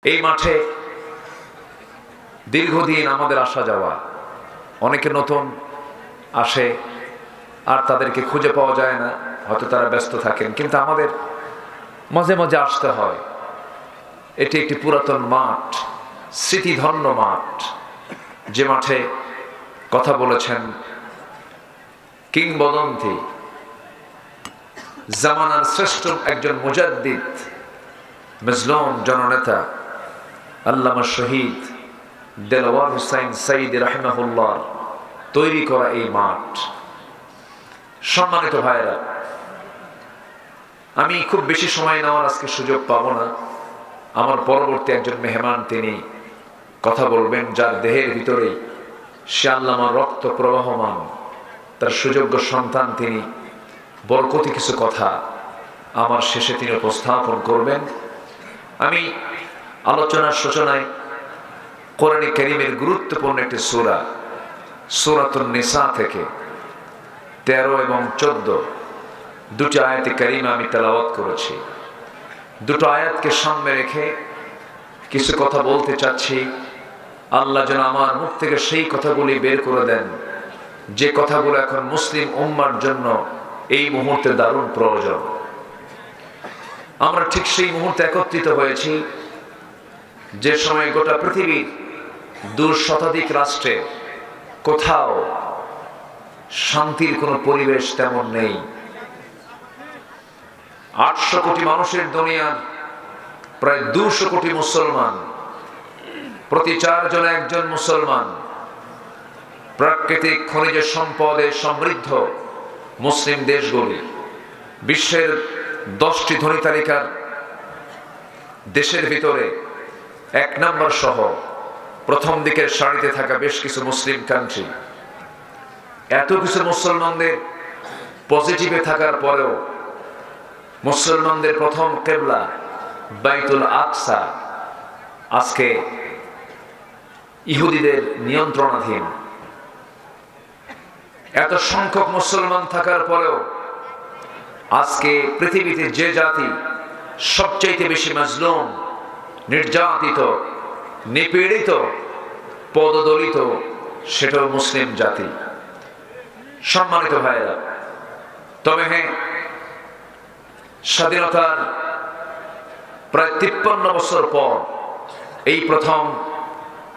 এই মাঠে দীর্ঘদিন আমাদের আসা যাওয়া, অনেকে নতুন আসে আর তাদেরকে খুঁজে পাওয়া যায় না, হয়তো তারা ব্যস্ত থাকেন, কিন্তু আমাদের মাঝে মাঝে আসতে হয়। এটি একটি পুরাতন মাঠ, স্মৃতিধন্য মাঠ, যে মাঠে কথা বলেছেন কিংবদন্তি জামানার শ্রেষ্ঠ একজন মুজাদ্দিদ, মজলুম জননেতা আল্লামা শহীদ দেলোয়ার হুসাইন সাইদ রাহিমাহুল্লাহ তৈরি করা এই মাঠ। সম্মানিত ভাইরা, আমি খুব বেশি সময় নেওয়ার আজকে সুযোগ পাবো না। আমার পরবর্তী একজন মেহমান তিনি কথা বলবেন, যার দেহের ভিতরেই সে আল্লামার রক্ত প্রবাহমান, তার সুযোগ্য সন্তান তিনি। বরকতি কিছু কথা আমার শেষে তিনি উপস্থাপন করবেন। আমি আলোচনার সূচনায় কোরআনে কারীমের গুরুত্বপূর্ণ একটি সূরা, সূরাতুন নিসা থেকে 13 এবং 14 দুটি আয়াতে কারীমা আমি তেলাওয়াত করেছি। দুটো আয়াতকে সামনে রেখে কিছু কথা বলতে চাচ্ছি। আল্লাহ যেন আমার মুখ থেকে সেই কথাগুলি বের করে দেন, যে কথাগুলো এখন মুসলিম উম্মার জন্য এই মুহূর্তে দারুণ প্রয়োজন। আমরা ঠিক সেই মুহূর্তে একত্রিত হয়েছি যে সময় গোটা পৃথিবীর 2 শতাধিক রাষ্ট্রে কোথাও শান্তির কোনো পরিবেশ তেমন নেই। 800 কোটি মানুষের দুনিয়ার প্রায় 200 কোটি মুসলমান, প্রতি 4 জনে একজন মুসলমান। প্রাকৃতিক খনিজ সম্পদে সমৃদ্ধ মুসলিম দেশগুলি বিশ্বের 10টি ধনী তালিকার দেশের ভিতরে 1 নম্বর সহ প্রথম দিকের সারিতে থাকা বেশ কিছু মুসলিম কান্ট্রি। এত কিছু মুসলমানদের পজিটিভে থাকার পরেও মুসলমানদের প্রথম কিবলা বাইতুল আকসা আজকে ইহুদিদের নিয়ন্ত্রণাধীন। এত সংখ্যক মুসলমান থাকার পরেও আজকে পৃথিবীতে যে জাতি সবচাইতে বেশি মাজলুম, নির্যাতিত, নিপীড়িত, পদদলিত, সেটাও মুসলিম জাতি। সম্মানিত ভাইরা, তবে হ্যাঁ, স্বাধীনতার প্রায় 53 বছর পর এই প্রথম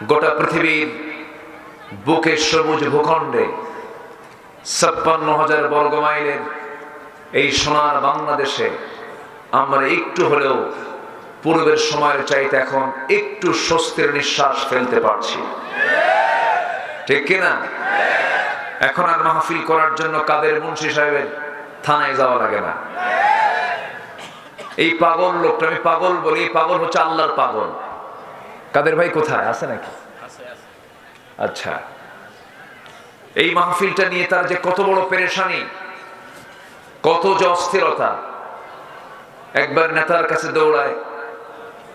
গোটা পৃথিবীর বুকে সবুজ ভূখণ্ডে 56,000 বর্গ মাইলের এই সোনার বাংলাদেশে আমরা একটু হলেও পূর্বের সময়ের চাইতে এখন একটু স্বস্তির নিঃশ্বাস ফেলতে পারছি, ঠিক কিনা? এখন আর মাহফিল করার জন্য কাদের মুন্সি সাহেবের থানায় যাওয়া লাগে না। এই পাগল লোকটা, আমি পাগল বলি, এই পাগল হচ্ছে আল্লাহর পাগল। কাদের ভাই কোথায় আছে নাকি? আচ্ছা, এই মাহফিলটা নিয়ে তার যে কত বড় পেরেশানি, কত যে অস্থিরতা। একবার নেতার কাছে দৌড়ায়,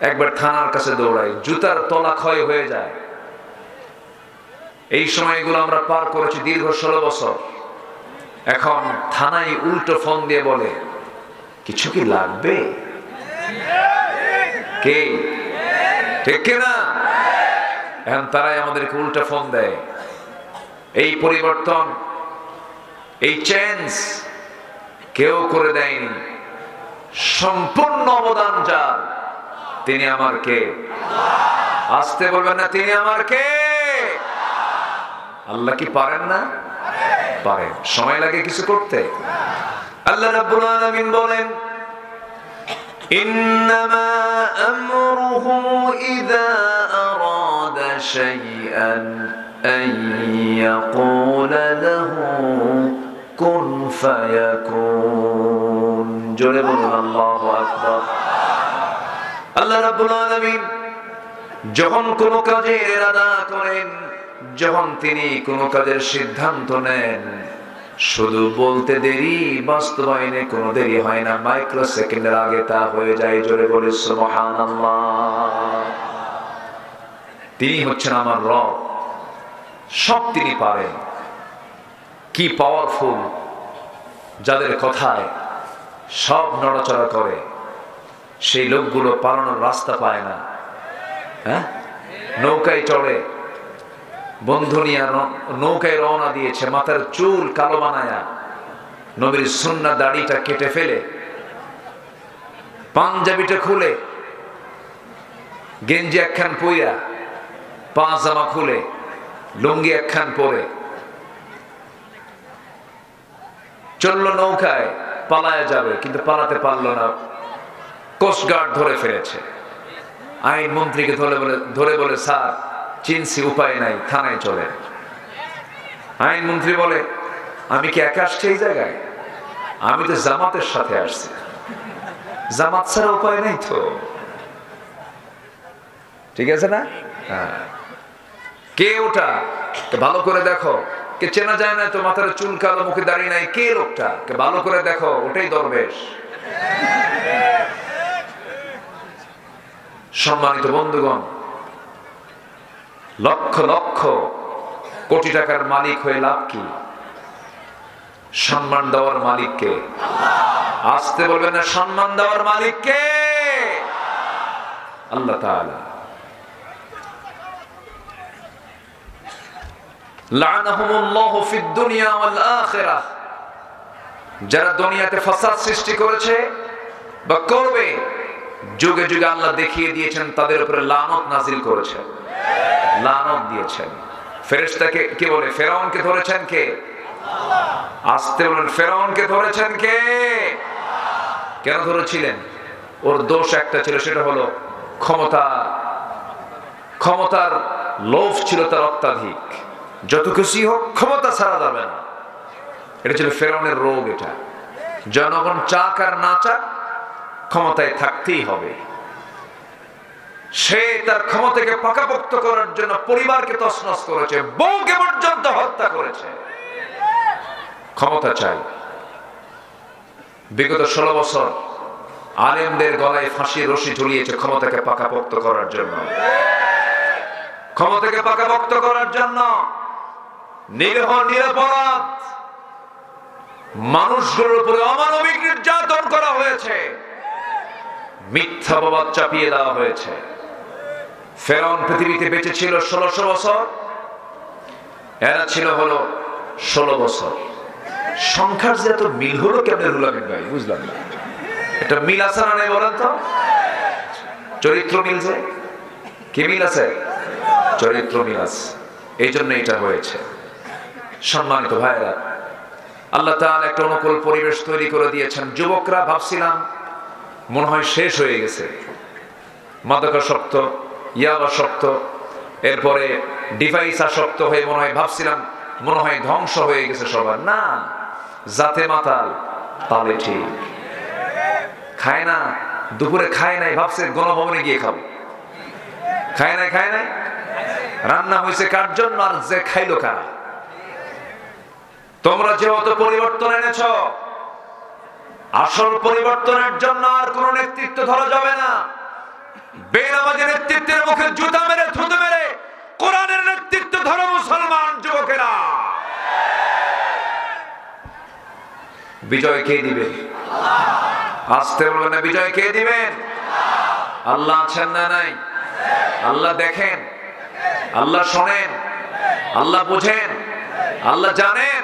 একবার থানার কাছে দৌড়ায়, জুতার তলা ক্ষয় হয়ে যায়। এই সময়গুলো আমরা পার করেছি দীর্ঘ 16 বছর। এখন থানায় উল্টো ফোন দিয়ে বলে, কিছু কি লাগবে? কে? ঠিক কিনা? এখন তারাই আমাদেরকে উল্টো ফোন দেয়। এই পরিবর্তন, এই চেঞ্জ কেউ করে দেয়নি, সম্পূর্ণ অবদান যার, তিনি আমার কে? আসতে বলবেন না, তিনি আমার কে? আল্লাহ কি পারেন না? পারেন। সময় লাগে কিছু করতে? আল্লাহ রাব্বুল আলামিন বলেন, ইন্নামা আমরুহু ইযা আরাদা শাইআন আন ইয়াকুলা লাহু কুন ফায়াকুন। জোরে বলুন আল্লাহু আকবার। আল্লাহ রাব্বুল আলামিন যখন কোনো কাজের ইরাদা করেন, যখন তিনি কোনো কাজের সিদ্ধান্ত নেন, শুধু বলতে দেরি, বাস্তবায়নে কোনো দেরি হয় না, মাইক্রো সেকেন্ডের আগে তা হয়ে যায়। জোরে বলে সুবহানাল্লাহ। তিনি হচ্ছেন আমার রব, সব তিনি পারেন। কি পাওয়ারফুল, যাদের কথায় সব নড়াচড়া করে, সেই লোকগুলো পালানোর রাস্তা পায় না। হ্যাঁ, নৌকায় চড়ে বন্ধু নিয়ে নৌকায় রওনা দিয়েছে, মাথার চুল কালো বানায়া নবীর সুন্নাহ দাড়িটা কেটে ফেলে, পাঞ্জাবিটা খুলে, গেঞ্জি একখান পইরা, পাজামা খুলে, লুঙ্গি একখান পরে চললো নৌকায়, পালায়া যাবে, কিন্তু পালাতে পারলো না, কোস্টগার্ড ধরে ফেলেছে। আইন মন্ত্রীকে ধরে বলে স্যার চিনছি, উপায় নাই, থানায় চলে। আইন মন্ত্রী বলে আমি কি একা আসছি এই জায়গায়? আমি তো জামাতের সাথে আসছি, জামাত ছাড়া উপায় নাই তো। ঠিক আছে না? হ্যাঁ। কে ওটা? ভালো করে দেখো, কে চেনা যায় না তো, মাথার চুল কালো, মুখে দাঁড়িয়ে নাই, কে লোকটা? কে ভালো করে দেখো, ওটাই দরবেশ। সম্মানিত বন্ধুগণ, লক্ষ লক্ষ কোটি টাকার মালিক হয়ে লাভ কি? সম্মান দেওয়ার মালিককে। আসতে বলবেন না, সম্মান দেওয়ার মালিককে আল্লাহ তাআলা। লাআনাহুমুল্লাহু ফিদ দুনিয়া ওয়াল আখিরাহ, যারা দুনিয়াতে ফাসাদ সৃষ্টি করেছে বা করবে, যুগে যুগে আল্লাহ দেখিয়ে দিয়েছেন তাদের উপরে লানত নাজিল করেছেন, লানত দিয়েছেন। ফেরেশতাকে কি বলে? ফেরাউনকে ধরেছেন কে? আসতে বলেন, ফেরাউনকে ধরেছেন কে? কেন ধরেছিলেন? ওর দোষ একটা ছিল, সেটা হলো ক্ষমতার লোভ ছিল তার অত্যাধিক। যত খুশি হোক ক্ষমতা ছাড়া যাবে না, এটা ছিল ফেরাউনের রোগ। এটা জনগণ চাক আর না চাক ক্ষমতায় থাকতেই হবে। সে তার ক্ষমতাকে পাকাপোক্ত করার জন্য পরিবারকে তছনছ করেছে, বউকে পর্যন্ত হত্যা করেছে। ক্ষমতা চাই। বিগত 16 বছর আলেমদের গলায় ফাঁসির রশি ঝুলিয়েছে ক্ষমতাকে পাকাপোক্ত করার জন্য, ক্ষমতাকে পাকাপোক্ত করার জন্য। নিরীহ নিরপরাধ মানুষগুলোর উপরে অমানবিক নির্যাতন করা হয়েছে, মিথ্যা অপবাদ চাপিয়ে দেওয়া হয়েছে। ফেরাউন পৃথিবীতে বেঁচে ছিল 1600 বছর, এরা ছিল হলো 16 বছর। সংখ্যার যে এত মিল হলো কেমনে রুলামিন ভাই? বুঝলাম না, এটা মিল আছে না নাই বলেন তো? চরিত্র মিল, যে কি মিল আছে? চরিত্র মিল আছে, এই জন্য এটা হয়েছে। সম্মানিত ভাইরা, আল্লাহ তাআলা একটা অনুকূল পরিবেশ তৈরি করে দিয়েছেন। যুবকরা ভাবছিলাম মনে হয় শেষ হয়ে গেছে, মাদকাসক্ত, ইয়াবাসক্ত, এরপরে ডিভাইস আসক্ত হয়ে ভাবছিলাম মনে হয় ধ্বংস হয়ে গেছে সবার। না, জাতে মাতাল তালে ঠিক। খায় না, দুপুরে খায় নাই, ভাবছে গণভবনে গিয়ে খাবো। খায় নাই, রান্না হয়েছে কার জন্য আর যে খাইলো কারা? তোমরা যেহেতু পরিবর্তন এনেছ, আসল পরিবর্তনের জন্য আর কোন নেতৃত্ব ধরা যাবে না। বেনামাজি নেতৃত্বের মুখে জুতা মেরে, থুতু মেরে কোরআনের নেতৃত্ব ধরো মুসলমান যুবকেরা। বিজয় কে দিবে? আসতে বলবেন না, বিজয় কে দিবেন? আল্লাহ আছেন না নাই? আল্লাহ দেখেন, আল্লাহ শোনেন, আল্লাহ বুঝেন, আল্লাহ জানেন।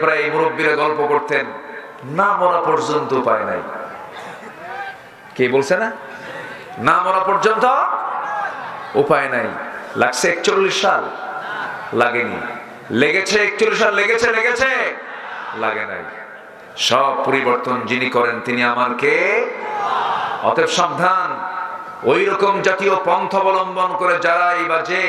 প্রায় মুরব্বীরা গল্প করতেন, না মরা পর্যন্ত উপায় নাই। কে বলছে না? না মরা পর্যন্ত উপায় নাই। লাগছে 41 সাল? লাগেনি। লেগেছে 41 সাল? লেগেছে লাগে নাই। সব পরিবর্তন যিনি করেন তিনি আমার কে? অতএব সাবধান, ওই রকম জাতীয় পন্থা অবলম্বন করে যারা এই বাজে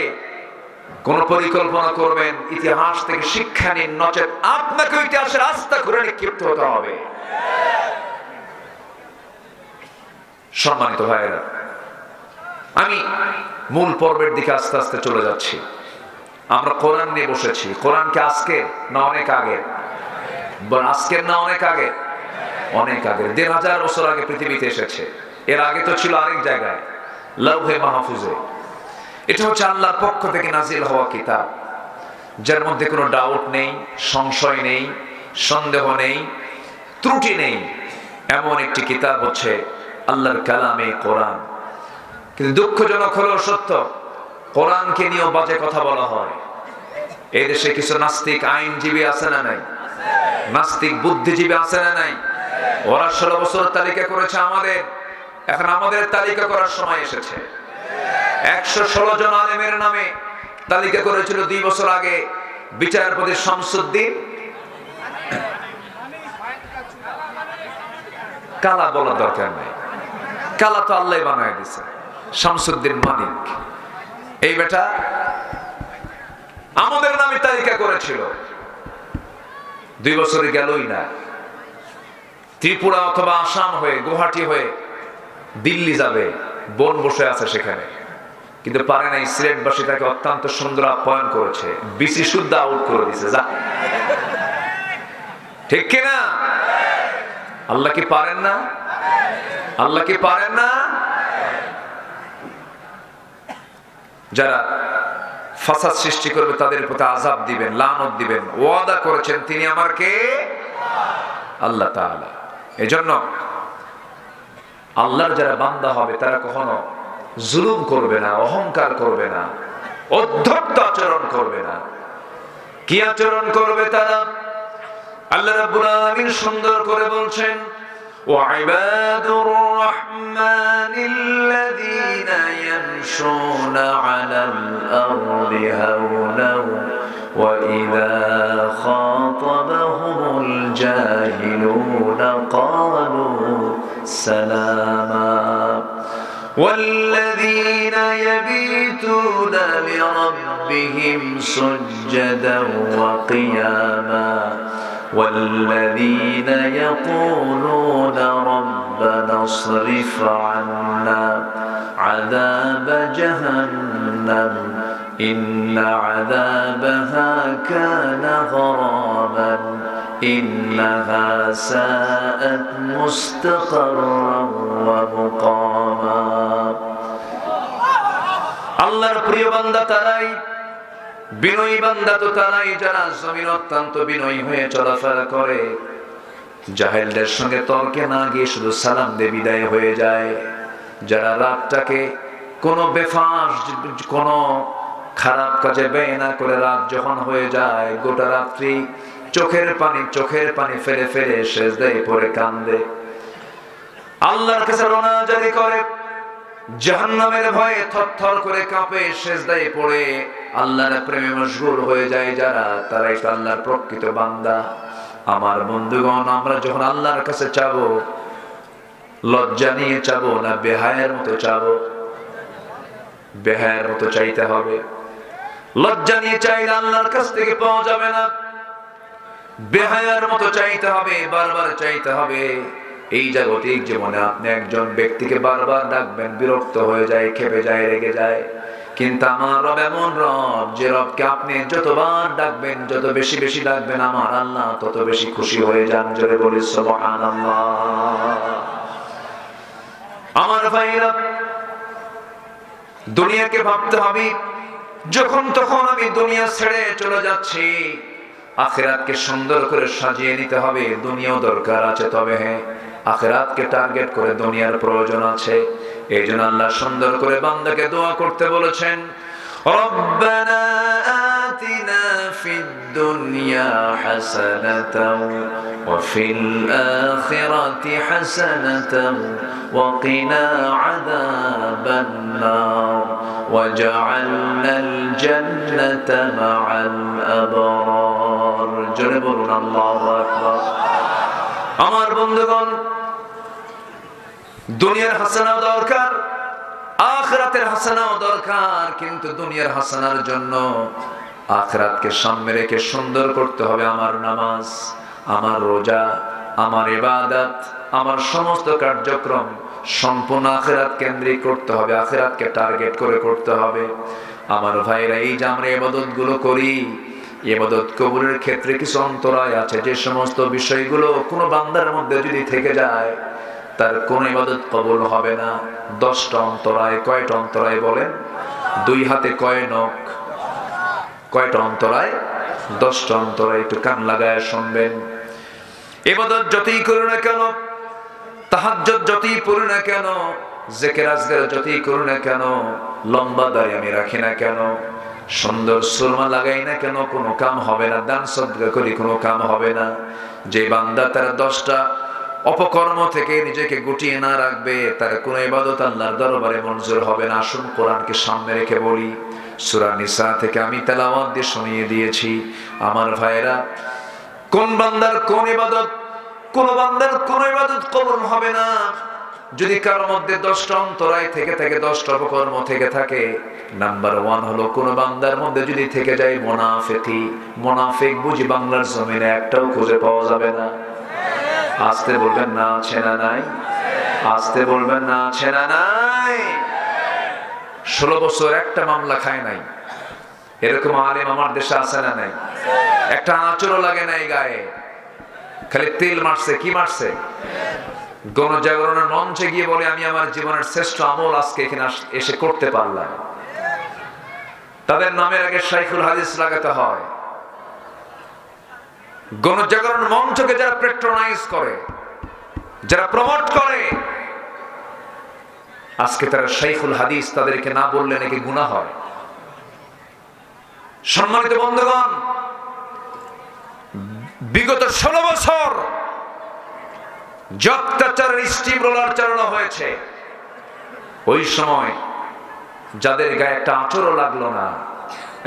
কোন পরিকল্পনা করবেন, ইতিহাস থেকে শিক্ষা নিন, নচেত আপনাকে ইতিহাসের আস্থা করে নিক্ষিপ্ত হতে হবে। সম্মানিত ভাইয়েরা, আমি মূল পর্বের দিকে আস্তে আস্তে চলে যাচ্ছি। আমরা কোরআন নিয়ে বসেছি। কোরআনকে আজকে না অনেক আগে? আজকের না অনেক আগে? অনেক আগে। 1000 বছর আগে পৃথিবীতে এসেছে। এর আগে তো ছিল আরেক জায়গায়, লাউহে মাহফুজে। এটা হচ্ছে আল্লাহর পক্ষ থেকে নাজিল হওয়া কিতাব, যার মধ্যে কোনো ডাউট নেই, সংশয় নেই, সন্দেহ নেই, ত্রুটি নেই। এমন একটি কিতাব হচ্ছে আল্লাহর কালামে কোরআন। কিন্তু দুঃখজনক হলো সত্য, কোরআনকে নিয়েও বাজে কথা বলা হয়। এই দেশে কিছু নাস্তিক আইনজীবী আছে না নাই? নাস্তিক বুদ্ধিজীবী আছে না নাই? ওরা 16 বছর তালিকা করেছে আমাদের, এখন আমাদের তালিকা করার সময় এসেছে। 116 জন আলেমের নামে তালিকা করেছিল 2 বছর আগে বিচারপতি শামসুদ্দিন। কালা বলার দরকার নাই, কালা তো আল্লাহ বানায় দিছে। শামসুদ্দিন মানিক এই বেটা আমাদের নামে তালিকা করেছিল, 2 বছর গেলই না। ত্রিপুরা অথবা আসাম হয়ে, গুয়াহাটি হয়ে দিল্লি যাবে, বোন বসে আছে সেখানে, কিন্তু পারে নাই। সিলেটবাসী তাকে অত্যন্ত সুন্দর আপ্যায়ন করেছে, বিসি শুদ্ধ আউট করে দিছে। যা, ঠিক কিনা? আল্লাহ কি পারেন না? আল্লাহ কি পারেন না? যারা ফাসাদ সৃষ্টি করবে তাদের প্রতি আযাব দিবেন, লানত দিবেন, ওয়াদা করেছেন তিনি আমার কে? আল্লাহ তাআলা। এজন্য আল্লাহর যারা বান্দা হবে তারা কখনো জুলুম করবে না, অহংকার করবে না, অধ্যত্ত আচরণ করবে না। কি আচরণ করবে তারা? আল্লাহ রাব্বুল আলামিন সুন্দর করে বলছেন, وعباد الرحمن الذين يمشون على الأرض هونا وإذا خاطبهم الجاهلون قالوا سلاما والذين يبيتون لربهم سجدا وقياما والذين يقولون ربنا اصرف عنا عذاب جهنم إن عذابها كان غراما إنها ساءت مستقرا ومقاما আল্লাহর প্রিয় বান্দা তারাই, বিনয়ী বান্দা তো তারাই যারা জমিন অত্যন্ত বিনয়ী হয়ে চলাফেরা করে, জাহেলদের সঙ্গে তর্কে না গিয়ে শুধু সালাম দিয়ে বিদায় হয়ে যায়, যারা রাতটাকে কোনো বেফাস, কোনো খারাপ কাজে ব্যয় না করে রাত যখন হয়ে যায় গোটা রাত্রি চোখের পানি ফেলে ফেলে সেজদায় পড়ে কান্দে, আল্লাহর কাছে রোনাজারি করে, জাহান্নামের ভয়ে থরথর করে কাঁপে, সেজদায় পড়ে আল্লাহর প্রেমে মশগুল হয়ে যায় যারা, তারাই তো আল্লাহর প্রকৃত বান্দা। আমার বন্ধুগণ, আমরা যখন আল্লাহর কাছে চাবো, লজ্জা নিয়ে চাবো না বেহায়ের মতো চাবো? বেহায়ের মতো চাইতে হবে। লজ্জা নিয়ে চাইলে আল্লাহর কাছ থেকে পাওয়া যাবে না, বেহায়ার মতো চাইতে হবে, বারবার চাইতে হবে। এই জাগতিক জীবনে আপনি একজন ব্যক্তিকে বারবার ডাকবেন, বিরক্ত হয়ে যায়, খেপে যায়, রেগে যায়, কিন্তু আমার রব এমন রব যে রবকে আপনি যতবার ডাকবেন, যত বেশি বেশি ডাকবেন, আমার আল্লাহ তত বেশি খুশি হয়ে যান। জোরে বলি সুবহানাল্লাহ। আমার ভাইরা, দুনিয়াকে ভাবতে হবে যখন তখন আমি দুনিয়া ছেড়ে চলে যাচ্ছি, আখিরাতকে সুন্দর করে সাজিয়ে নিতে হবে। দুনিয়াও দরকার আছে, তবে হ্যাঁ, আখিরাতকে টার্গেট করে দুনিয়ার প্রয়োজন আছে। এই জন্য আল্লাহ সুন্দর করে বান্দাকে দোয়া করতে বলেছেন, রব্বানা আতিনা ফিদ দুনিয়া হাসানাতাও ওয়া ফিল আখিরাতি হাসানাতাও ওয়া কিনা আযাবান নার ওয়াজআলনাল জান্নাতা মা'আল আবরার। জোরে বলুন আল্লাহু আকবার। আমার বন্ধুগণ, দুনিয়ার হাসানাও দরকার, আখিরাতের হাসানাও দরকার, কিন্তু দুনিয়ার হাসানার জন্য আখিরাতকে সামনে রেখে সুন্দর করতে হবে আমার নামাজ, আমার রোজা, আমার ইবাদত, আমার সমস্ত কার্যক্রম সম্পূর্ণ আখিরাত কেন্দ্রিক করতে হবে, আখিরাতকে টার্গেট করে করতে হবে। আমার ভাইরা, এই যে আমরা ইবাদতগুলো করি, ইবাদত কবুলের ক্ষেত্রে কিছু অন্তরায় আছে। যে সমস্ত বিষয়গুলো কোনো বান্দার মধ্যে যদি থেকে যায়, তার কোন ইবাদত কবুল হবে না। 10টা অন্তরায়। কয়টা অন্তরায় বলেন? 2 হাতে কয় নখ? কয়টা অন্তরায়? 10টা অন্তরায়। একটু কান লাগায় শুনবেন। ইবাদত যতই করি না কেন, তাহাজ্জুদ যতই পড়ি না কেন, জিকির আজকার যতই করি না কেন, লম্বা দাড়ি আমি রাখি না কেন, সুন্দর সুরমা লাগাই না কেন, কোনো কাম হবে না। দান সদকা করি, কোনো কাম হবে না। যে বান্দা তার 10টা অপকর্ম থেকে নিজেকে গুটিয়ে না রাখবে, তার কোনো ইবাদত আল্লাহর দরবারে মঞ্জুর হবে না। আসুন কোরআনকে সামনে রেখে বলি। সূরা নিসা থেকে আমি তেলাওয়াত দিয়ে শুনিয়ে দিয়েছি। আমার ভাইরা, কোন বান্দার কোন ইবাদত, কোন বান্দার কোন ইবাদত কবুল হবে না যদি কারোর মধ্যে 10টা অন্তরায় থেকে থাকে, 10টা অপকর্ম থেকে থাকে। নাম্বার 1 হলো কোন বান্দার মধ্যে যদি থেকে যায় মুনাফিকি। মুনাফিক বুঝি বাংলার জমিনে একটাও খুঁজে পাওয়া যাবে না। আস্তে বলবেন না আছে না নাই, আস্তে বলবেন না আছে না নাই। 16 বছর একটা মামলা খায় নাই, এরকম আলেম আমার দেশে আছে না নাই? একটা আঁচড়ও লাগে নাই গায়ে, খালি তেল মারছে। কি মারছে? গণজাগরণের মঞ্চে গিয়ে বলে আমি আমার জীবনের শ্রেষ্ঠ আমল আজকে এখানে এসে করতে পারলাম। তাদের নামের আগে শাইখুল হাদিস লাগাতে হয়। গণজাগরণ মঞ্চকে যারা প্যাট্রোনাইজ করে, যারা প্রমোট করে, আজকে তারা শাইখুল হাদিস, তাদেরকে না বললে নাকি গুনাহ হয়। সম্মানিত বন্ধুগণ, বিগত 16 বছর অত্যাচারের স্টিম রোলার চালানো হয়েছে। ওই সময় যাদের গায়ে একটা আঁচড়ও লাগলো না,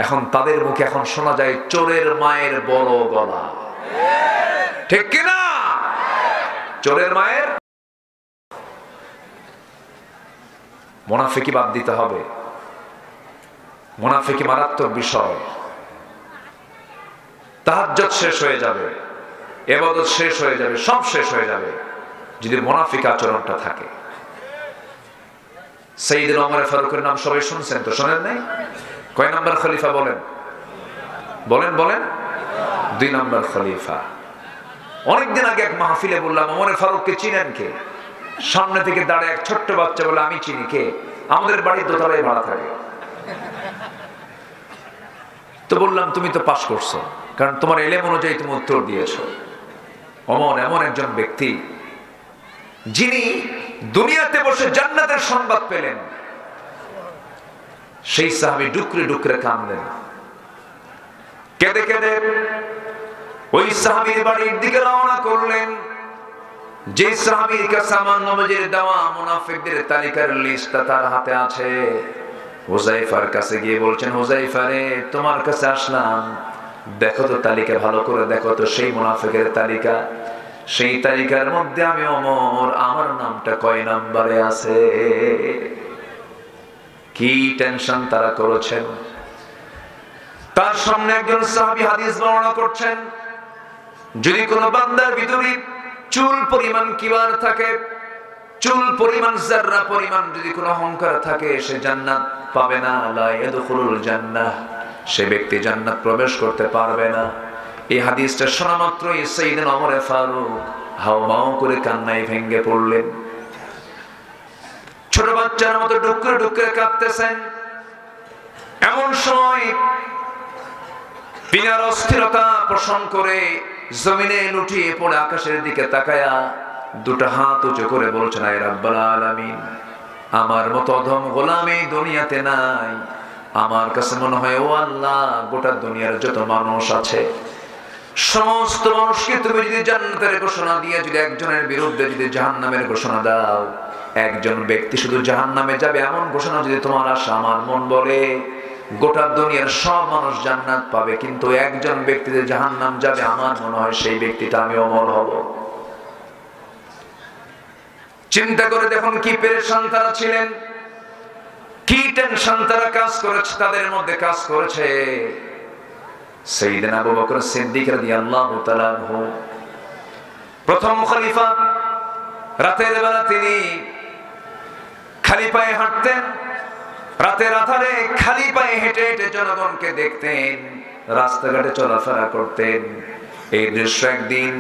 এখন তাদের মুখে এখন শোনা যায় চোরের মায়ের বড় গলা। ঠিক কিনা? চোরের মায়ের। মুনাফিকি বাদ দিতে হবে। মুনাফিকি মারাত্মক বিষয়। তাহাজ্জুদ শেষ হয়ে যাবে, ইবাদত শেষ হয়ে যাবে, সব শেষ হয়ে যাবে যদি মুনাফিক আচরণটা থাকে। সাইয়েদনা ওমর ফারুকের নাম সবাই শুনছেন তো? শোনেন নাই? কয় নাম্বার খলিফা বলেন? বলেন বলেন। 2 নাম্বার খলিফা। অনেকদিন আগে এক মাহফিলে বললাম ওমর ফারুককে চিনেন কে? সামনে থেকে দাঁড়ায় এক ছোট্ট বাচ্চা বলে আমি চিনি। কে? আমাদের বাড়ির দোতলায় ভাড়া থাকে। তো বললাম তুমি তো পাস করছো, কারণ তোমার এলেম অনুযায়ী তুমি উত্তর দিয়েছো। ওমর এমন একজন ব্যক্তি যিনি দুনিয়াতে বসে জান্নাতের সংবাদ পেলেন। সেই সাহাবী ডুকরে ডুকরে কাঁদলেন, কেঁদে কেঁদে ওই সাহাবীর বাড়ির দিকে রওনা করলেন। যে সাহাবীর কাছে আমার নবীর দেওয়া মুনাফিকদের তালিকার লিস্টটা তার হাতে আছে। হুযায়ফার কাছে গিয়ে বলছেন, হুযায়ফা রে, তোমার কাছে আসলাম, দেখো তো তালিকা ভালো করে দেখো তো, সেই মুনাফিকের তালিকা। সেই তালিকার মধ্যে আমি ওমর, আমার নামটা কয় নম্বরে আছে? কি টেনশন তারা করেছেন। তার সামনে একজন সাহাবী হাদিস বর্ণনা করছেন, যদি কোনো বান্দার ভিতরে চুল পরিমাণ কিবার থাকে, চুল পরিমাণ যাররা পরিমাণ যদি কোনো অহংকার থাকে, সে জান্নাত পাবে না। লা ইয়াদখুলুল জান্নাহ, সে ব্যক্তি জান্নাত প্রবেশ করতে পারবে না। এই হাদিসটা শোনা মাত্রই সাইয়েদনা ওমর ফারুক হাউমাউ করে কান্নায় ভেঙে পড়লেন। ছোট বাচ্চার মতো ডুকরে ডুকরে কাঁদতেছেন। এমন সময় বিনার অস্থিরতা পোষণ করে জমিনে লুটিয়ে পড়ে আকাশের দিকে তাকায়া 2টা হাত উঁচু করে বলছেন, আয় রাব্বুল আলামিন, আমার মতো অধম গোলাম এই দুনিয়াতে নাই। আমার কাছে মনে হয় ও আল্লাহ, গোটা দুনিয়ার যত মানুষ আছে, সমস্ত মানুষকে তুমি যদি জান্নাতের ঘোষণা দিয়ে যদি একজনের বিরুদ্ধে যদি জাহান্নামের ঘোষণা দাও, একজন ব্যক্তি শুধু জাহান্নামে যাবে এমন ঘোষণা যদি তোমার আসে, আমার মন বলে গোটা দুনিয়ার সব মানুষ জান্নাত পাবে, কিন্তু একজন ব্যক্তি যে জাহান্নাম যাবে, আমার মনে হয় সেই ব্যক্তিটা আমি ওমর হব। চিন্তা করে দেখুন কি পেরেশান তারা ছিলেন, কি টেনশন তারা কাজ করেছে, তাদের মধ্যে কাজ করেছে। সাইয়েদনা আবু বকর সিদ্দিক রাদিয়াল্লাহু তাআলা আনহু, প্রথম খলিফা, রাতের বেলা তিনি খালি পায়ে হাঁটতেন। রাতের আধারে খালি পায়ে হেঁটে হেঁটে জনগণকে দেখতেন, রাস্তাঘাটে চলাফেরা করতেন। এই দৃশ্য একদিন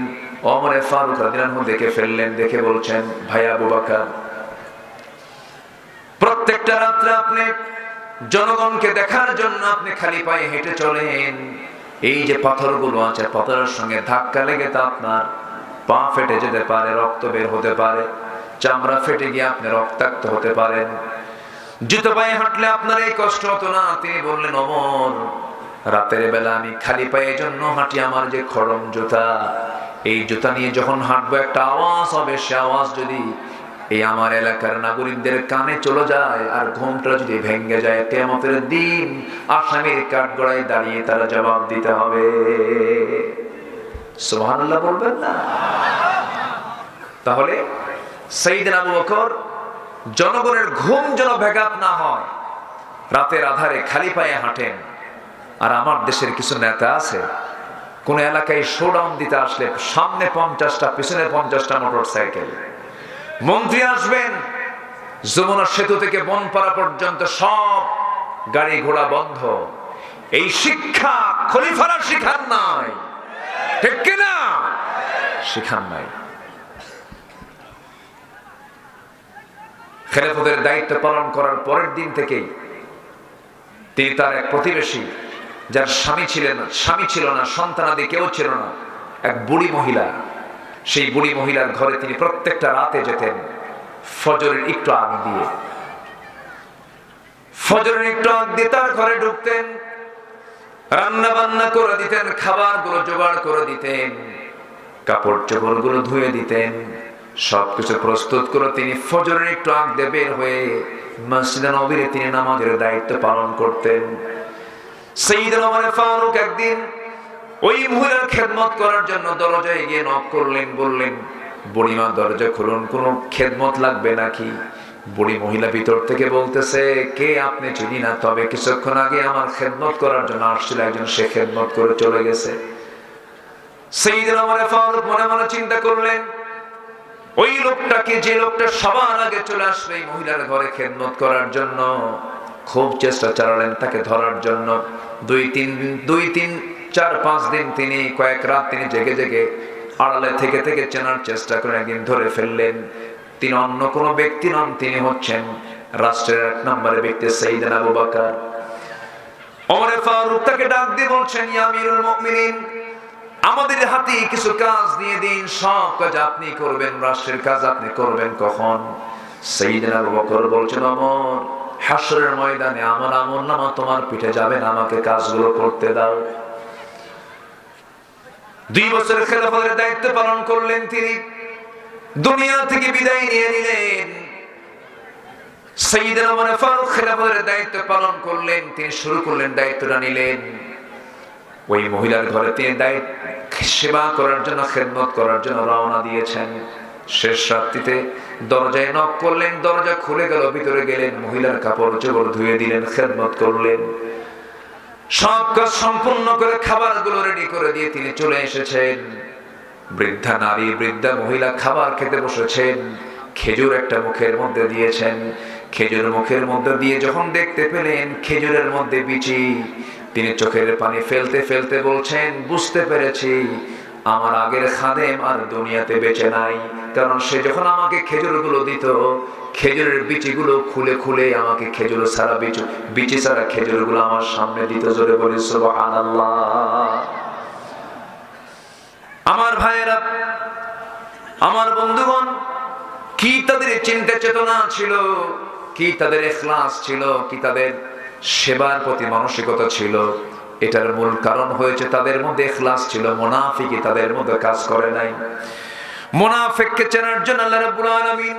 ওমর ফারুক রাদিয়াল্লাহু আনহু দেখে ফেললেন। দেখে বলছেন, ভাই আবু বকর, প্রত্যেকটা রাত্রে আপনি জনগণকে দেখার জন্য আপনি খালি পায়ে হেঁটে চলেন। এই যে পাথরগুলো আছে, পাথরের সঙ্গে ধাক্কা লেগে তো আপনার পা ফেটে যেতে পারে, রক্ত বের হতে পারে। চামড়া ফেটে গিয়ে আপনি রক্তাক্ত হতে পারেন। জুতো পায়ে হাঁটলে আপনার এই কষ্ট হতো না। তিনি বললেন, ওমর, রাতের বেলা আমি খালি পায়ে জন্য হাঁটি, আমার যে খড়ম জুতা, এই জুতা নিয়ে যখন হাঁটবো একটা আওয়াজ হবে, সে আওয়াজ যদি এই আমার এলাকার নাগরিকদের কানে চলে যায় আর ঘুমটা যদি ভেঙে যায়, কিয়ামতের দিন আসামির কাঠগড়ায় দাঁড়িয়ে তারা জবাব দিতে হবে। সুবহানাল্লাহ বলবেন না? তাহলে সাইয়েদনা আবু বকর জনগণের ঘুম যেন ব্যাঘাত না হয়, রাতের আধারে খালি পায়ে হাঁটেন। আর আমার দেশের কিছু নেতা আছে, কোন এলাকায় শোডাউন দিতে আসলে সামনে 50টা পিছনে 50টা মোটর সাইকেল। মন্ত্রী আসবেন, যমুনা সেতু থেকে বনপাড়া পর্যন্ত সব গাড়ি ঘোড়া বন্ধ। এই শিক্ষা খলিফারা শিখান নাই, ঠিক কিনা? শিখান নাই। খেলাফতের দায়িত্ব পালন করার পরের দিন থেকেই তিনি তার এক প্রতিবেশী, যার স্বামী ছিল না, সন্তানাদি কেউ ছিল না, এক বুড়ি মহিলা, সেই বুড়ি মহিলার ঘরে তিনি প্রত্যেকটা রাতে যেতেন ফজরের একটু আগ দিয়ে। ফজরের একটু আগ দিয়ে তার ঘরে ঢুকতেন, রান্না বান্না করে দিতেন, খাবারগুলো জোগাড় করে দিতেন, কাপড় চোপড়গুলো ধুয়ে দিতেন, সবকিছু প্রস্তুত করে তিনি ফজরের একটু আগ দিয়ে বের হয়ে মসজিদে নববীতে তিনি নামাজের দায়িত্ব পালন করতেন। সাইয়েদনা ওমর ফারুক একদিন ওই মহিলার খেদমত করার জন্য দরজায় গিয়ে নক করলেন, বললেন, বুড়িমা দরজা খুলুন, কোনো খেদমত লাগবে নাকি? বুড়ি মহিলা ভিতর থেকে বলতেছে, কে আপনি? চিনি না, তবে কিছুক্ষণ আগে আমার খেদমত করার জন্য আসছিল একজন, সে খেদমত করে চলে গেছে। সাইয়েদনা ওমর ফারুক মনে মনে চিন্তা করলেন, ওই লোকটাকে, যে লোকটা সবার আগে চলে আসবে এই মহিলার ঘরে খেদমত করার জন্য। খুব চেষ্টা চালালেন তাকে ধরার জন্য। 2-3-4-5 দিন তিনি, কয়েক রাত তিনি জেগে জেগে আড়ালে থেকে থেকে চেনার চেষ্টা করে একদিন ধরে ফেললেন। তিনি অন্য কোনো ব্যক্তি নন, তিনি হচ্ছেন রাষ্ট্রের 1 নম্বরের ব্যক্তি সাইয়েদনা আবু বকর। ওমর ফারুক তাকে ডাক দিয়ে বলছেন, ইয়া আমিরুল মুমিনিন, আমাদের হাতে কিছু কাজ দিয়ে দিন, সব কাজ আপনি করবেন, রাষ্ট্রের কাজ আপনি করবেন। কখন? সাইয়েদনা আবু বকর বলছেন, ওমর, হাসরের ময়দানে আমার আমলনামা তোমার পিঠে যাবে না, আমাকে কাজগুলো করতে দাও। 2 বছর খেলাফতের দায়িত্ব পালন করলেন তিনি, দুনিয়া থেকে বিদায় নিয়ে নিলেন। সাইয়েদনা ওমর ফারুক খেলাফতের দায়িত্ব পালন করলেন, তিনি শুরু করলেন, দায়িত্বটা নিলেন। ওই মহিলার ঘরে তিনি সেবা করার জন্য, খেদমত করার জন্য রওনা দিয়েছেন। শেষ রাত্রিতে দরজায় নক করলেন, দরজা খুলে গেল, ভিতরে গেলেন, মহিলার কাপড় চোপড় ধুয়ে দিলেন, খেদমত করলেন, সব কাজ সম্পূর্ণ করে খাবারগুলো রেডি করে দিয়ে তিনি চলে এসেছেন। বৃদ্ধা নারী, বৃদ্ধা মহিলা খাবার খেতে বসেছেন, খেজুর একটা মুখের মধ্যে দিয়েছেন। খেজুর মুখের মধ্যে দিয়ে যখন দেখতে পেলেন খেজুরের মধ্যে বিচি, তিনি চোখের পানি ফেলতে ফেলতে বলছেন, বুঝতে পেরেছি আমার আগের খাদেম আর দুনিয়াতে বেঁচে নাই, কারণ সে যখন আমাকে খেজুরগুলো দিত, খেজুরের বিচিগুলো খুলে খুলে আমাকে খেজুর ছাড়া বিচি ছাড়া খেজুরগুলো আমার সামনে দিত। জোরে বলি সুবহানাল্লাহ। আমার ভাইয়েরা, আমার বন্ধুগণ, কি তাদের চিন্তা চেতনা ছিল, কি তাদের ইখলাস ছিল, কি তাদের সেবার প্রতি মানসিকতা ছিল। এটার মূল কারণ হয়েছে তাদের মধ্যে ইখলাস ছিল, মুনাফিকি তাদের মধ্যে কাজ করে নাই। মুনাফিককে চেনার জন্য আল্লাহ রাব্বুল আলামিন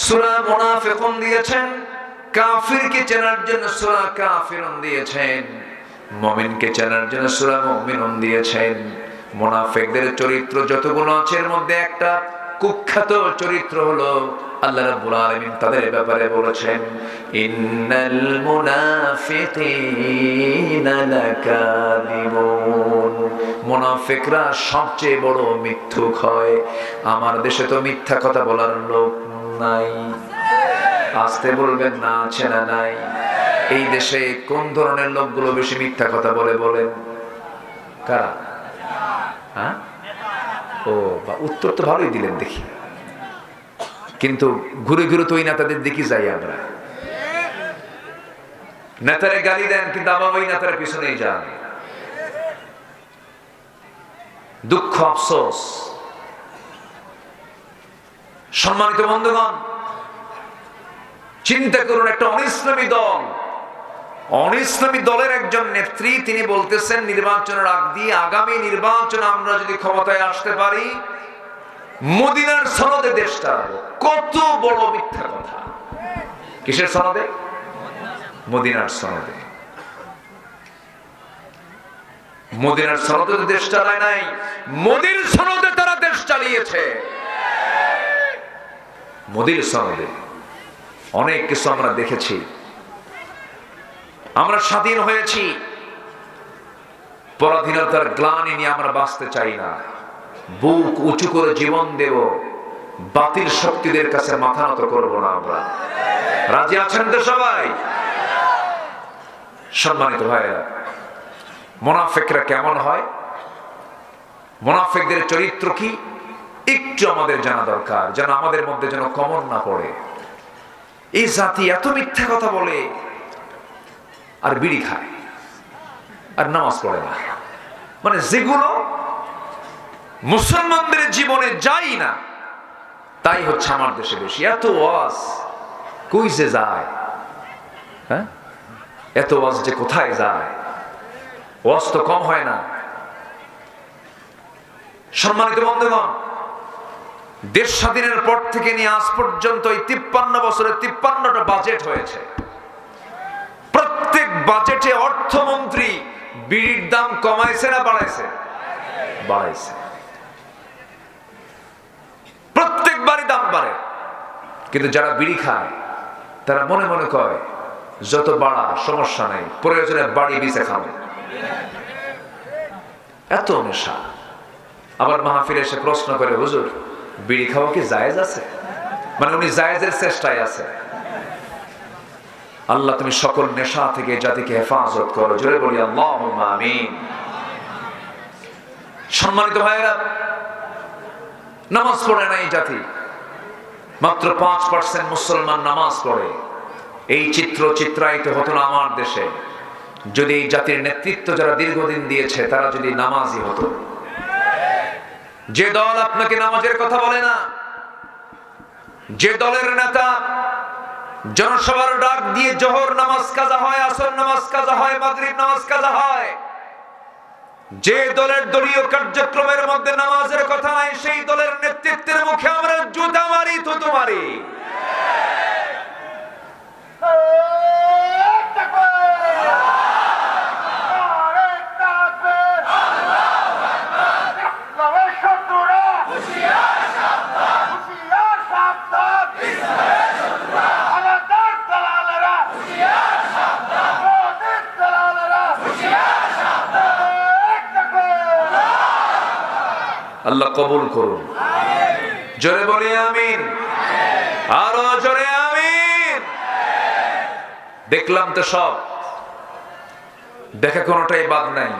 সূরা মুনাফিকুন দিয়েছেন, কাফিরকে চেনার জন্য সূরা কাফিরুন দিয়েছেন, মুমিনকে চেনার জন্য সূরা মুমিনুন দিয়েছেন। মুনাফিকদের চরিত্র যতগুলো আছে এর মধ্যে একটা কুখ্যাত চরিত্র হলো আল্লাহ রাব্বুল আলামিন তাদের ব্যাপারে বলেছেন, ইন্নাল মুনাফিকিনা লাকাযিবুন। মুনাফিকরা সবচেয়ে বড় মিথ্যুক হয়। আমার দেশে তো মিথ্যা কথা বলার লোক নাই। আস্তে বলবেন না, আছে না নাই? এই দেশে কোন ধরনের লোকগুলো বেশি মিথ্যা কথা বলে বলেন? কারা? হ্যাঁ, ও বা উত্তর তো ভালোই দিলেন দেখি, কিন্তু ঘুরে ঘুরে তো ওই নেতাদের দেখি যাই আমরা। নেতারে গালি দেন কিন্তু আবার ওই নেতার পিছনেই যান। দুঃখ, আফসোস। সম্মানিত বন্ধুগণ, চিন্তা করুন, একটা অনিসলামী দলের একজন নেত্রী তিনি বলতেছেন নির্বাচনের আগ দিয়ে আগামী নির্বাচন আমরা যদি ক্ষমতায় আসতে পারি মদিনার সনদে দেশ চালাবো। কত বড় মিথ্যা কথা! কিসের সনদে? মদিনার সনদে। মদিনার সনদে তো দেশ চালায় নাই, মোদির সনদে তারা দেশ চালিয়েছে। মোদির সনদে অনেক কিছু আমরা দেখেছি। আমরা স্বাধীন হয়েছি, পরাধীনতার গ্লানি নিয়ে আমরা বাঁচতে চাই না। বুক উঁচু করে জীবন দেব, বাতিল শক্তিদের কাছে মাথা নত করবো না আমরা। রাজি আছেন তো সবাই? সম্মানিত ভাইরা, মুনাফিকরা কেমন হয়, মুনাফিকদের চরিত্র কি একটু আমাদের জানা দরকার, যেন আমাদের মধ্যে যেন কমন না পড়ে। এই জাতি এত মিথ্যা কথা বলে আর বিড়ি খায় আর নামাজ পড়ে না, মানে যেগুলো মুসলমানদের জীবনে যাই না তাই হচ্ছে আমার দেশে বেশি। এত ওয়াজ কই যে যায়, হ্যাঁ, এত ওয়াজ যে কোথায় যায়? ওয়াজ তো কম হয় না। সম্মানিত বন্ধুগণ, দেশ স্বাধীনের পর থেকে নিয়ে আজ পর্যন্ত এই 53 বছরে 53টা বাজেট হয়েছে। প্রত্যেক বাজেটে অর্থমন্ত্রী বিড়ির দাম কমাইছে না বাড়াইছে? বাড়াইছে। প্রত্যেকবারই দাম বাড়ে, কিন্তু যারা বিড়ি খায় তারা মনে মনে কয় যত বাড়া সমস্যা নাই, প্রয়োজনে বাড়ি বেঁচে খাবে। এত নেশা। আবার মাহফিলে এসে প্রশ্ন করে, হুজুর বিড়ি খাওয়া কি জায়েজ আছে? মানে উনি জায়েজের চেষ্টায় আছে। আল্লাহ তুমি সকল নেশা থেকে জাতিকে হেফাজত করো, জোরে বলি আল্লাহুম্মা আমিন। সম্মানিত ভাইরা, নামাজ পড়ে না এই জাতি, মাত্র 5% মুসলমান নামাজ পড়ে। এই চিত্র চিত্রায়িত হতো না আমার দেশে যদি এই জাতির নেতৃত্ব যারা দীর্ঘদিন দিয়েছে তারা যদি নামাজি হতো। যে দল আপনাকে নামাজের কথা বলে না, যে দলের নেতা জনসভার ডাক দিয়ে জোহর নামাজ কাজা হয়, আসর নামাজ কাজা হয়, মাগরিব নামাজ কাজা হয়, যে দলের দলীয় কার্যক্রমের মধ্যে নামাজের কথা নাই, সেই দলের নেতৃত্বের মুখে আমরা জুতা মারি, থুতু মারি। আল্লাহ কবুল করুন, জোরে বলি আমিন, আরো জোরে আমিন। দেখলাম তো সব, দেখা কোনোটাই বাদ নাই।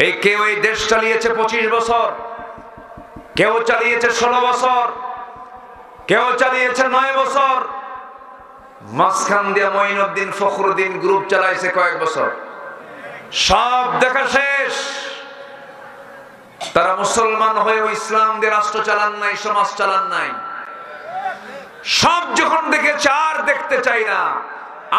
এই কেউ এই দেশ চালিয়েছে 25 বছর, কেউ চালিয়েছে 16 বছর, কেউ চালিয়েছে 9 বছর, মাঝখান দিয়ে মঈনুদ্দিন ফখরুদ্দিন গ্রুপ চালাইছে কয়েক বছর। সব দেখা শেষ। তারা মুসলমান হয়েও ইসলাম দিয়ে রাষ্ট্র চালান নাই, সমাজ চালান নাই। সব যখন দেখেছে আর দেখতে চাই না,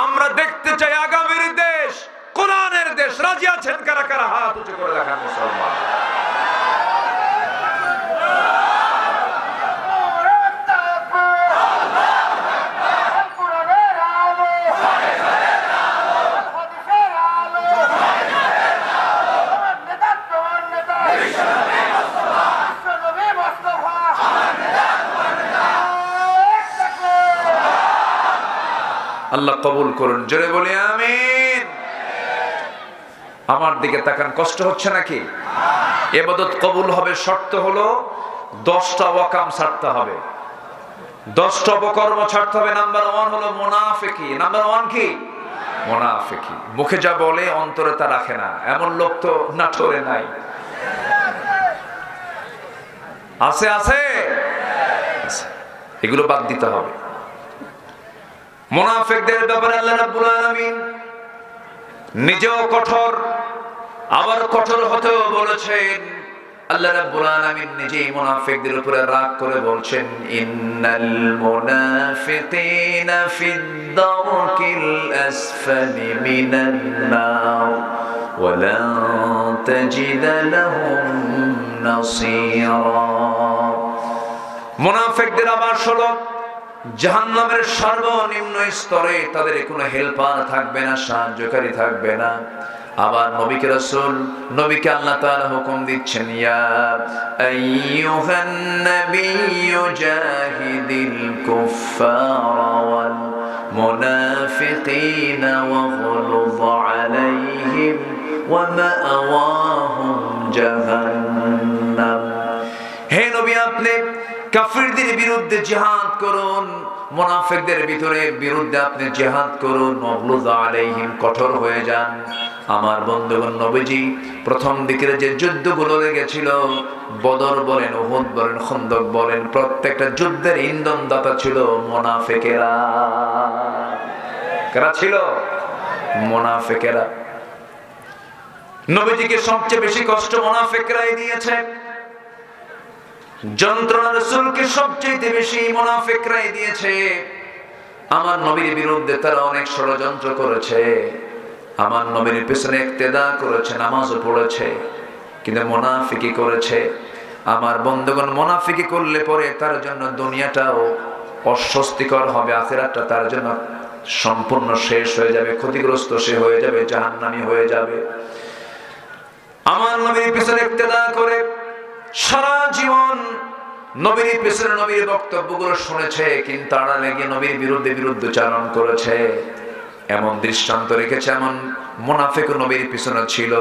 আমরা দেখতে চাই আগামীর দেশ, কোরআনের দেশ। রাজি আছেন কারা কারা? হাত উঁচু করে দেখান মুসলমান। আল্লাহ কবুল করুন, জোরে বলি আমিন। আমার দিকে তাকান, কষ্ট হচ্ছে নাকি? ইবাদত কবুল হবে, শর্ত হলো 10টা ওয়াকাম ছাড়তে হবে, 10টা অপকর্ম ছাড়তে হবে। নাম্বার 1 হলো মুনাফিকি। নাম্বার 1 কি? মুনাফিকি। মুখে যা বলে অন্তরে তা রাখে না, এমন লোক তো নাটোরে নাই। আছে আছে, এগুলো বাদ দিতে হবে। মুনাফিকদের ব্যাপারে আল্লাহ রাব্বুল আলামিন নিজেও কঠোর, আবার কঠোর হতেও বলেছেন আল্লাহ রাব্বুল আলামিন নিজেই মুনাফিকদের উপরে রাগ করে বলছেন, ইন্নাল মুনাফিকিনা ফিদ দারকিল আসফালি মিনান নার ওয়া লান তাজিদ লাহুম নাসীরা। মুনাফিকদের আবার হলো জাহান্নামের সর্বনিম্ন স্তরে, তাদের কোনো হেল্পার থাকবে না, সাহায্যকারী থাকবে না। আবার নবীকে রাসূল, নবীকে আল্লাহ তাআলা হুকুম দিচ্ছেন, ইয়া আইয়ুহান নাবিয়্যু জাহিদিল কুফফারা ওয়াল মুনাফিকিনা ওয়াগলুয আলাইহিম ওয়া মাআওয়াহুম জাহান্নাম। হে নবী, আপনি কাফিরদের বিরুদ্ধে জিহাদ করুন, মুনাফিকদের বিরুদ্ধে আপনি জিহাদ করুন, ওয়াগলুয আলাইহিম, কঠোর হয়ে যান। আমার বন্ধুগণ, নবীজি প্রথম দিকের যে যুদ্ধগুলো লেগেছিল, বদর বলেন, উহুদ বলেন, খন্দক বলেন, প্রত্যেকটা যুদ্ধের ইন্ধনদাতা ছিল মুনাফিকেরা। কারা ছিল? মুনাফিকেরা। নবীজিকে সবচেয়ে বেশি কষ্ট মুনাফিকরাই দিয়েছে, যন্ত্রণা রাসূলকে সবচেয়ে বেশি মুনাফিকরাই দিয়েছে। আমার নবীর বিরুদ্ধে তারা অনেক ষড়যন্ত্র করেছে, আমার নবীর পিছনে ইক্তেদা করেছে, নামাজও পড়েছে, কিন্তু মুনাফিকি করেছে। আমার বন্ধুগণ, মুনাফিকি করলে পরে তার জন্য দুনিয়াটাও অস্বস্তিকর হবে, আখিরাতটা তার জন্য সম্পূর্ণ শেষ হয়ে যাবে, ক্ষতিগ্রস্ত সে হয়ে যাবে, জাহান্নামী হয়ে যাবে। আমার নবীর পিছনে ইক্তেদা করে সারা জীবন নবীর পিছনে নবীর বক্তব্যগুলো শুনেছে, কিন্তু তারা লেগে নবীর বিরুদ্ধে বিরুদ্ধচারণ করেছে, এমন দৃষ্টান্ত রেখেছে। এমন মুনাফিক নবীর পিছনে ছিল।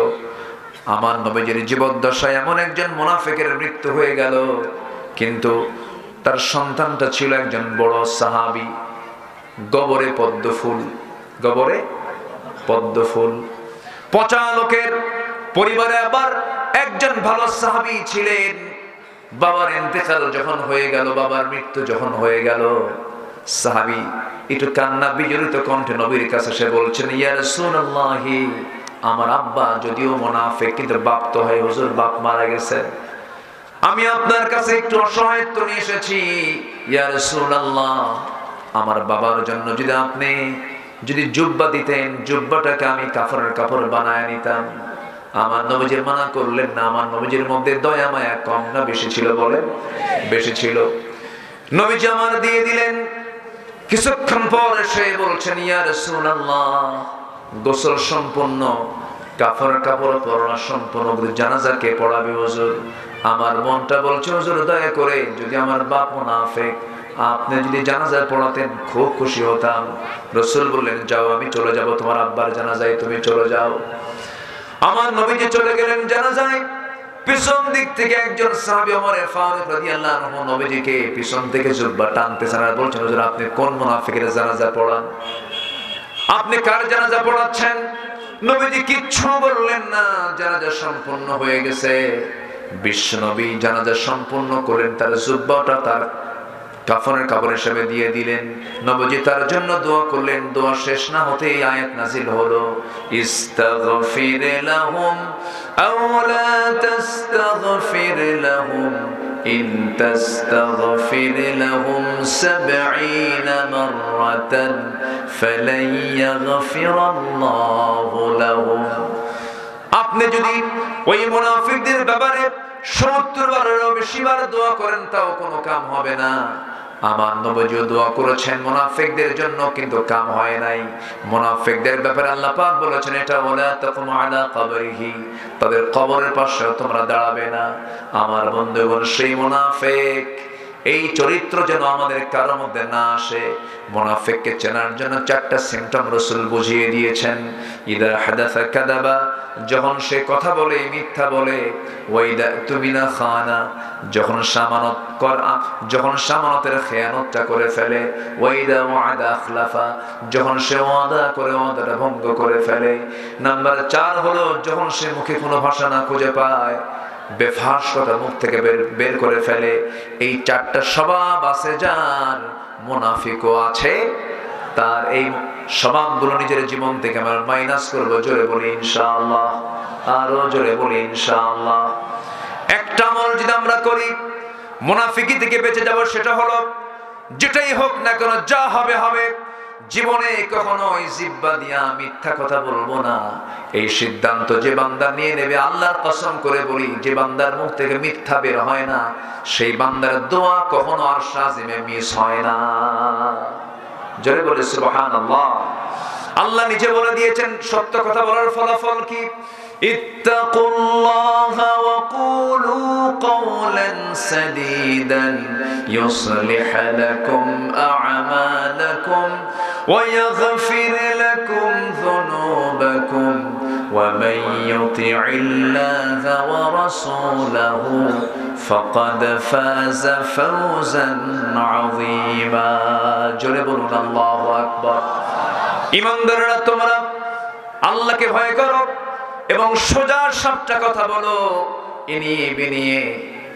আমার নবীর জীবদ্দশায় এমন একজন মুনাফিকের মৃত্যু হয়ে গেল, কিন্তু তার সন্তানটা ছিল একজন বড় সাহাবী। গবরে পদ্ম ফুল, গবরে পদ্ম ফুল। পচা লোকের পরিবারে আবার একজন ভালো সাহাবী ছিলেন। বাবার ইন্তেকাল যখন হয়ে গেল, বাবার মৃত্যু যখন হয়ে গেল, সাহাবী একটু কান্না বিজড়িত কণ্ঠে নবীর কাছে সে বলছেন, ইয়া রাসূলুল্লাহ, আমার আব্বা যদিও মুনাফিক, কিন্তু বাপ তো হয় হুজুর, বাপ মারা গেছে, আমি আপনার কাছে একটু অসহায়ত্ব নিয়ে এসেছি। ইয়া রাসূলুল্লাহ, আমার বাবার জন্য যদি আপনি জুব্বা দিতেন, জুব্বাটাকে আমি কাফনের কাপড় বানায় নিতাম। আমার নবীজি মানা করলেন না। আমার নবীজির মধ্যে দয়া মায়া কম না বেশি ছিল? বলে বেশি ছিল। নবীজি আমার দিয়ে দিলেন। কিছুক্ষণ পর এসে বলছেন, ইয়া রাসূলুল্লাহ, গোসল সম্পূর্ণ, কাফনের কাপড় পরা সম্পূর্ণ, জানাজাকে পড়াবে হুজুর। আমার মনটা বলছে, হুজুর দয়া করে যদি আমার বাপ মুনাফিক, আপনি যদি জানাজায় পড়াতেন খুব খুশি হতাম। রাসূল বললেন, যাও, আমি চলে যাব তোমার আব্বার জানাজায়, তুমি চলে যাও। আমার নবীজি চলে গেলেন জানাজায়। পিছন দিক থেকে একজন সাহাবী ওমর ফারুক রাদিয়াল্লাহু আনহু নবীজিকে পিছন থেকে জুব্বা টানতেছেন আর বলছেন, হুজুর আপনি কোন মুনাফিকের জানাজা পড়ান? আপনি কার জানাজা পড়াচ্ছেন? নবীজি কিচ্ছু বললেন না। জানাজা সম্পূর্ণ হয়ে গেছে। বিশ্বনবী জানাজা সম্পূর্ণ করেন, তার জুব্বাটা তার কাফনের কাপড় হিসেবে দিয়ে দিলেন। নবীজি তার জন্য দোয়া করলেন। দোয়া শেষ না হতেই আয়াত নাযিল হলো, ইস্তাগফির লাহুম আও লা তাস্তাগফির লাহুম ইন তাস্তাগফির লাহুম ৭০ মাররাতান ফালান ইয়াগফিরাল্লাহু লাহুম। আপনি যদি ওই মুনাফিকদের ব্যাপারে ৭০ বারেরও বেশি বার দোয়া করেন, তাও কোনো কাম হবে না। আমার নবীও দোয়া করেছেন মুনাফিকদের জন্য, কিন্তু কাম হয় নাই। মুনাফিকদের ব্যাপারে আল্লাহ পাক বলেছেন, এটা ওয়ালা তাকুম আলা কবরিহি, তাদের কবরের পাশে তোমরা দাঁড়াবে না। আমার বন্ধুগণ, সেই মুনাফিক, এই চরিত্র যেন আমাদের কারোর মধ্যে না আসে। মুনাফিককে চেনার জন্য 4টা সিম্পটম রাসূল বুঝিয়ে দিয়েছেন। ইদা হাদাসা কাযাবা, যখন সে কথা বলে মিথ্যা বলে। ওয়াইদা তুমিনা খানা, যখন সামানতের খেয়ানতটা করে ফেলে। ওয়াইদা ওয়াদা আখলাফা, যখন সে ওয়াদা করে ওয়াদাটা ভঙ্গ করে ফেলে। নাম্বার 4 হলো, যখন সে মুখে কোনো ভাষা না খুঁজে পায়, বেফাস কথা মুখ থেকে বের করে ফেলে। এই 4টা স্বভাব আছে যার, মুনাফিকও আছে তার। এই স্বভাবগুলো নিজের জীবন থেকে আমরা মাইনাস করবো। জোরে বলি ইনশাআল্লাহ, আরো জোরে বলি ইনশাআল্লাহ। একটা যদি আমরা করি, মুনাফিকি থেকে বেঁচে যাব। সেটা হলো যেটাই হোক না কেন, যা হবে হবে, জীবনে কখনো এই জিহ্বা দিয়া মিথ্যা কথা বলবো না, এই সিদ্ধান্ত যে বান্দা নিয়ে নেবে, আল্লাহর কসম করে বলি, যে বান্দার মুখ থেকে মিথ্যা বের হয় না, সেই বান্দার দোয়া কখনো আরশ আজিমে মিস হয় না। জোরে বলে সুবহানাল্লাহ। আল্লাহ নিজে বলে দিয়েছেন সত্য কথা বলার ফলাফল কি, ইত্তাকুল্লাহা ওয়া কুলু কওলান সাদীদান ইউসলিহ লাকুম আ'মালাকুম ওয়া ইয়াগফির লাকুম যুনুবাকুম ওয়া মান ইউতি'ইল্লাহা ওয়া রাসূলাহু ফাকাদ ফাযা ফাওজান আযীমা। জোরে বলুন আল্লাহু আকবার। ঈমানদাররা, তোমরা আল্লাহকে ভয় করো এবং সোজা সাপটা কথা বলো, ইনিয়ে বিনিয়ে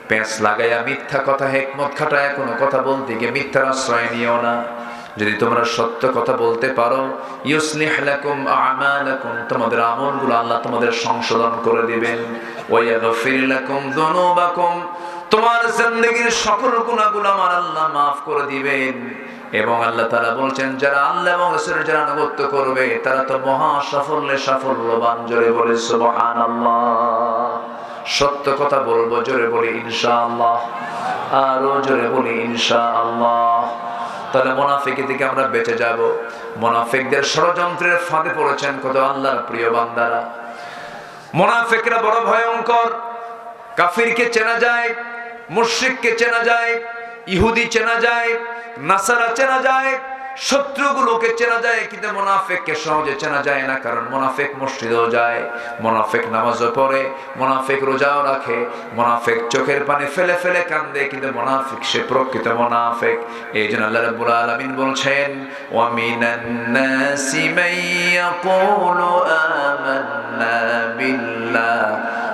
পেঁচ লাগাইয়া মিথ্যা কথা হিকমত খাটায় কোনো কথা বলতে গিয়ে মিথ্যার আশ্রয় নিও না। যদি তোমরা সত্য কথা বলতে পারো, ইউসলিহ লাকুম আ'মালাকুম, তোমাদের আমলগুলো আল্লাহ তোমাদের সংশোধন করে দিবেন, ওয়া ইয়াগফির লাকুম যুনুবাকুম, তোমার জিন্দেগীর সকল গুনাহগুলো আমার আল্লাহ maaf করে দিবেন। এবং আল্লাহ তাআলা বলছেন, যারা আল্লাহ এবং রাসূলের যারা আনুগত্য করবে তারা তো মহা সাফল্যে সাফল্যবান। জোরে বলে সুবহানাল্লাহ। সত্য কথা বলবো, জোরে বলি ইনশাআল্লাহ, আরো জোরে বলি ইনশাআল্লাহ। তাহলে মুনাফিকি থেকে আমরা বেঁচে যাব। মুনাফিকদের ষড়যন্ত্রের ফাঁদে পড়েছেন কত আল্লাহর প্রিয় বান্দারা। মুনাফিকরা বড় ভয়ঙ্কর। কাফিরকে চেনা যায়, মুশরিককে চেনা যায়, ইহুদি চেনা যায়, নাসারা চেনা যায়, শত্রুগুলোকে চেনা যায়, কিন্তু মুনাফিককে সহজে চেনা যায় না। কারণ মুনাফিক মসজিদেও যায়, মুনাফিক নামাজও পড়ে, মুনাফিক রোজাও রাখে, মুনাফিক চোখের পানি ফেলে ফেলে কান্দে, কিন্তু মুনাফিক সে প্রকৃত মুনাফিক। এইজন্য আল্লাহ রাব্বুল আলামিন বলছেন, ওয়া মিনান নাসি মান ইয়াকুলু আমান্না বিল্লাহ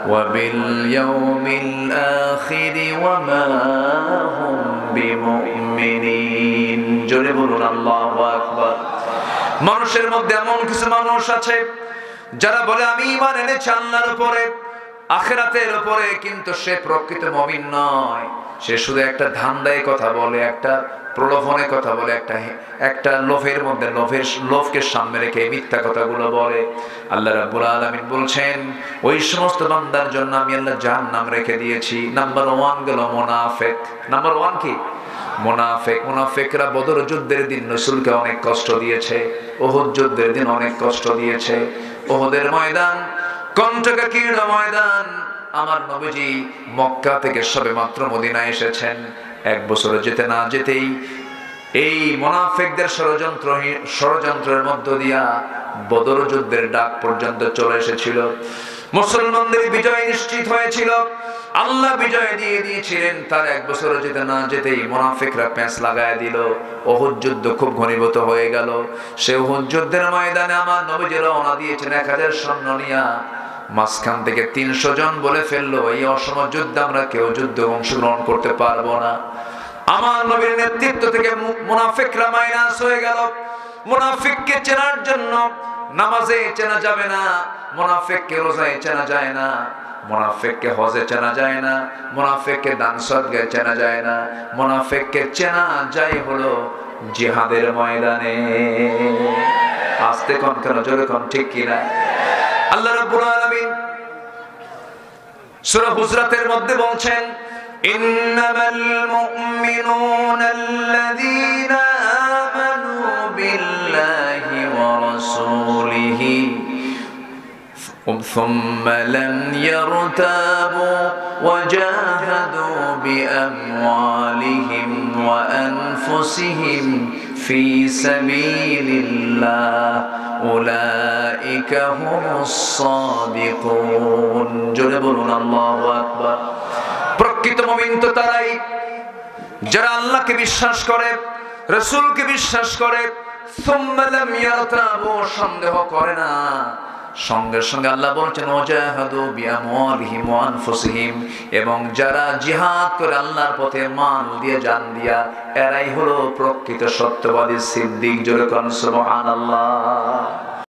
ওয়া বিল ইয়াউমিল আখির ওয়া মা হুম বিমুমিনিন। জোরে বলুন আল্লাহু আকবার। মানুষের মধ্যে এমন কিছু মানুষ আছে যারা বলে আমি ঈমান এনেছি আল্লাহর উপরে, আখিরাতের উপরে, কিন্তু সে প্রকৃত মুমিন নয়। সে শুধু একটা ধান্দায় কথা বলে, একটা প্রলোভনে কথা বলে, একটা লোভের মধ্যে লোভকে সামনে রেখে মিথ্যা কথাগুলো বলে। আল্লাহ রাব্বুল আলামিন বলছেন, ওই সমস্ত বান্দার জন্য আমি আল্লাহ জাহান্নাম রেখে দিয়েছি। নাম্বার 1 গেল মুনাফিক। নাম্বার 1 কি? মুনাফিক। মুনাফিকরা বদর যুদ্ধের দিন রাসূলকে অনেক কষ্ট দিয়েছে, উহুদ যুদ্ধের দিন অনেক কষ্ট দিয়েছে। উহুদের ময়দান কণ্টকাকীর্ণ ময়দান। আমার নবীজি মক্কা থেকে সবেমাত্র মদিনায় এসেছেন। 1 বছর যেতে না যেতেই এই মুনাফিকদের ষড়যন্ত্রের মধ্য দিয়া বদর যুদ্ধের ডাক পর্যন্ত চলে এসেছিল। মুসলমানদের বিজয় নিশ্চিত হয়েছিল, আল্লাহ বিজয় দিয়ে দিয়েছিলেন। তার 1 বছর যেতে না যেতেই মুনাফিকরা প্যাঁচ লাগায় দিল। উহুদ যুদ্ধ খুব ঘনীভূত হয়ে গেল। সে উহুদ যুদ্ধের ময়দানে আমার নবীজি রওনা দিয়েছেন 1000 সৈন্য নিয়া। মাঝখান থেকে 300 জন বলে ফেললো, এই অসময় যুদ্ধে আমরা কেউ যুদ্ধ অংশগ্রহণ করতে পারবো না। আমার নবীর নেতৃত্ব থেকে মুনাফিকরা মাইনাস হয়ে গেল। মুনাফিককে চেনার জন্য নামাজে চেনা যাবে না, মুনাফিককে রোজায় চেনা যায় না, মুনাফিককে হজে চেনা যায় না, মুনাফিককে দান সদকায় চেনা যায় না, মুনাফিককে চেনা যায় হলো জিহাদের ময়দানে। আস্তে কোন কেন, জোরে কোন, ঠিক কিনা? আল্লাহ রাব্বুল আলামিন সূরা হুজরাতের মধ্যে বলছেন, ইন্নামাল মুমিনুনা আল্লাযীনা আমানু বিল্লাহি ওয়া রাসূলিহি সুম্মা লাম ইয়ারতাবু ওয়া জাহাদু বিআমওয়ালিহিম ওয়া আনফুসিহিম ফি সাবিলিল্লাহ উলাইকা হুমুস সাদিকুন। জোরে বলুন আল্লাহু আকবার। প্রকৃত মুমিন তো তারাই যারা আল্লাহকে বিশ্বাস করে, রাসূলকে বিশ্বাস করে, সুম্মা লাম ইয়ারতাবু, সন্দেহ করে না। সঙ্গে সঙ্গে আল্লাহ বলছেন, ওয়াজাহাদু বিআমওয়ালিহিম ওয়া আনফুসিহিম, এবং যারা জিহাদ করে আল্লাহর পথে মাল দিয়ে, জান দিয়া, এরাই হলো প্রকৃত সত্যবাদী সিদ্দিক। জোরে কোন সুবহানাল্লাহ।